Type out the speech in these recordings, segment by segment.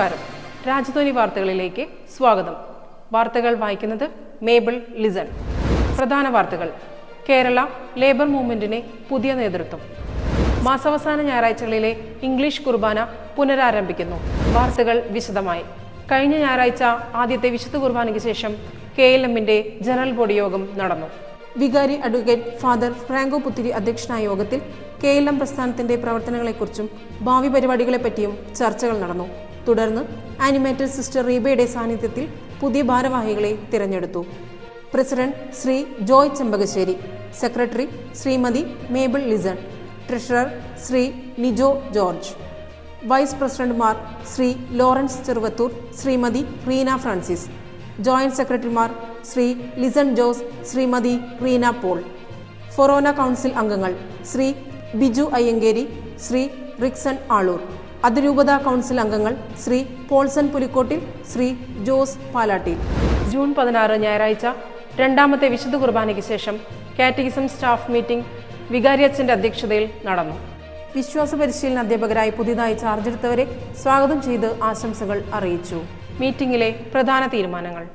നമസ്കാരം. രാജ്യധ്വനി വാർത്തകളിലേക്ക് സ്വാഗതം. വാർത്തകൾ വായിക്കുന്നത് മേബിൾ ലിസൺ. പ്രധാന വാർത്തകൾ. കേരള ലേബർ മൂവ്മെന്റിന് പുതിയ നേതൃത്വം. മാസാവസാന ഞായറാഴ്ചകളിലെ ഇംഗ്ലീഷ് കുർബാന പുനരാരംഭിക്കുന്നു. വാർത്തകൾ വിശദമായി. കഴിഞ്ഞ ഞായറാഴ്ച ആദ്യത്തെ വിശുദ്ധ കുർബാനയ്ക്ക് ശേഷം KLMന്റെ ജനറൽ ബോഡി യോഗം നടന്നു. വികാരി അഡ്വക്കേറ്റ് ഫാദർ ഫ്രാങ്കോ പുത്തിരി അധ്യക്ഷനായ യോഗത്തിൽ KLM പ്രസ്ഥാനത്തിന്റെ പ്രവർത്തനങ്ങളെക്കുറിച്ചും ഭാവി പരിപാടികളെപ്പറ്റിയും ചർച്ചകൾ നടന്നു. തുടർന്ന് ആനിമേറ്റർ സിസ്റ്റർ റീബയുടെ സാന്നിധ്യത്തിൽ പുതിയ ഭാരവാഹികളെ തിരഞ്ഞെടുത്തു. President Shri Joy Chempakassery, secretary Shrimati Mabel Lisson, treasurer Shri Nijo George, vice പ്രസിഡന്റുമാർ ശ്രീ ലോറൻസ് ചെറുവത്തൂർ, ശ്രീമതി റീന ഫ്രാൻസിസ്, ജോയിന്റ് സെക്രട്ടറിമാർ ശ്രീ ലിസൺ ജോസ്, ശ്രീമതി റീന പോൾ, ഫൊറോന കൗൺസിൽ അംഗങ്ങൾ ശ്രീ ബിജു അയ്യങ്കേരി, ശ്രീ റിക്സൺ ആളൂർ, അതിരൂപത കൗൺസിൽ അംഗങ്ങൾ ശ്രീ പോൾസൺ പുലിക്കോട്ടിൽ, ശ്രീ ജോസ് പാലാട്ടിൽ. ജൂൺ 16 ഞായറാഴ്ച രണ്ടാമത്തെ വിശുദ്ധ കുർബാനയ്ക്ക് ശേഷം കാറ്റഗിസം സ്റ്റാഫ് മീറ്റിംഗ് വികാരിയച്ഛന്റെ അധ്യക്ഷതയിൽ നടന്നു. വിശ്വാസ പരിശീലന അധ്യാപകരായി പുതിയതായി ചാർജെടുത്തവരെ സ്വാഗതം ചെയ്ത് ആശംസകൾ അറിയിച്ചു. മീറ്റിംഗിലെ പ്രധാന തീരുമാനങ്ങൾ.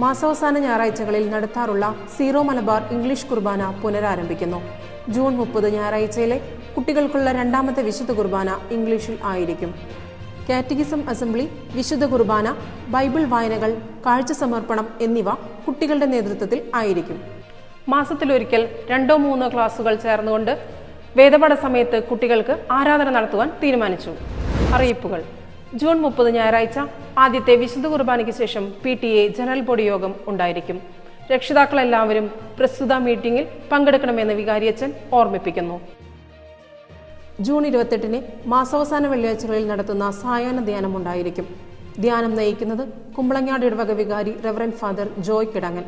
മാസാവസാന ഞായറാഴ്ചകളിൽ നടത്താറുള്ള സീറോ മലബാർ ഇംഗ്ലീഷ് കുർബാന പുനരാരംഭിക്കുന്നു. ജൂൺ 30 ഞായറാഴ്ചയിലെ കുട്ടികൾക്കുള്ള രണ്ടാമത്തെ വിശുദ്ധ കുർബാന ഇംഗ്ലീഷിൽ ആയിരിക്കും. കാറ്റഗിസം അസംബ്ലി, വിശുദ്ധ കുർബാന, ബൈബിൾ വായനകൾ, കാഴ്ച സമർപ്പണം എന്നിവ കുട്ടികളുടെ നേതൃത്വത്തിൽ ആയിരിക്കും. മാസത്തിലൊരിക്കൽ 2-3 ക്ലാസുകൾ ചേർന്നുകൊണ്ട് വേദപാഠ സമയത്ത് കുട്ടികൾക്ക് ആരാധന നടത്തുവാൻ തീരുമാനിച്ചു. അറിയിപ്പുകൾ. ജൂൺ 30 ഞായറാഴ്ച ആദ്യത്തെ വിശുദ്ധ കുർബാനയ്ക്ക് ശേഷം PTA ജനറൽ ബോഡി യോഗം ഉണ്ടായിരിക്കും. രക്ഷിതാക്കളെല്ലാവരും പ്രസ്തുത മീറ്റിംഗിൽ പങ്കെടുക്കണമെന്ന് വികാരിയച്ഛൻ ഓർമ്മിപ്പിക്കുന്നു. ജൂൺ 28 മാസാവസാന വെള്ളിയാഴ്ചകളിൽ നടത്തുന്ന സായാഹ്ന ധ്യാനം ഉണ്ടായിരിക്കും. ധ്യാനം നയിക്കുന്നത് കുമ്പളങ്ങാട് ഇടവക വികാരി റെവറന്റ് ഫാദർ ജോയ് കിടങ്ങൻ.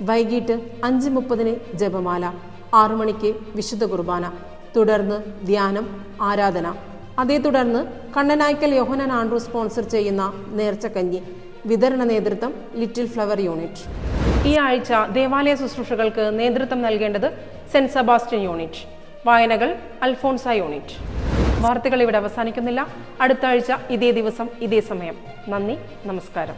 വൈകിട്ട് 5:30 ജപമാല, 6 മണിക്ക് വിശുദ്ധ കുർബാന, തുടർന്ന് ധ്യാനം, ആരാധന. അതേ തുടർന്ന് കണ്ണനായ്ക്കൽ യോഹന്നാൻ ആൻഡ്രൂ സ്പോൺസർ ചെയ്യുന്ന നേർച്ചക്കഞ്ഞി വിതരണ നേതൃത്വം ലിറ്റിൽ ഫ്ലവർ യൂണിറ്റ്. ഈ ആഴ്ച ദേവാലയ ശുശ്രൂഷകൾക്ക് നേതൃത്വം നൽകേണ്ടത് സെന്റ് സെബാസ്റ്റ്യൻ യൂണിറ്റ്. വായനകൾ അൽഫോൺസ യൂണിറ്റ്. വാർത്തകൾ ഇവിടെ അവസാനിക്കുന്നില്ല. അടുത്ത ആഴ്ച ഇതേ ദിവസം ഇതേ സമയം. നന്ദി, നമസ്കാരം.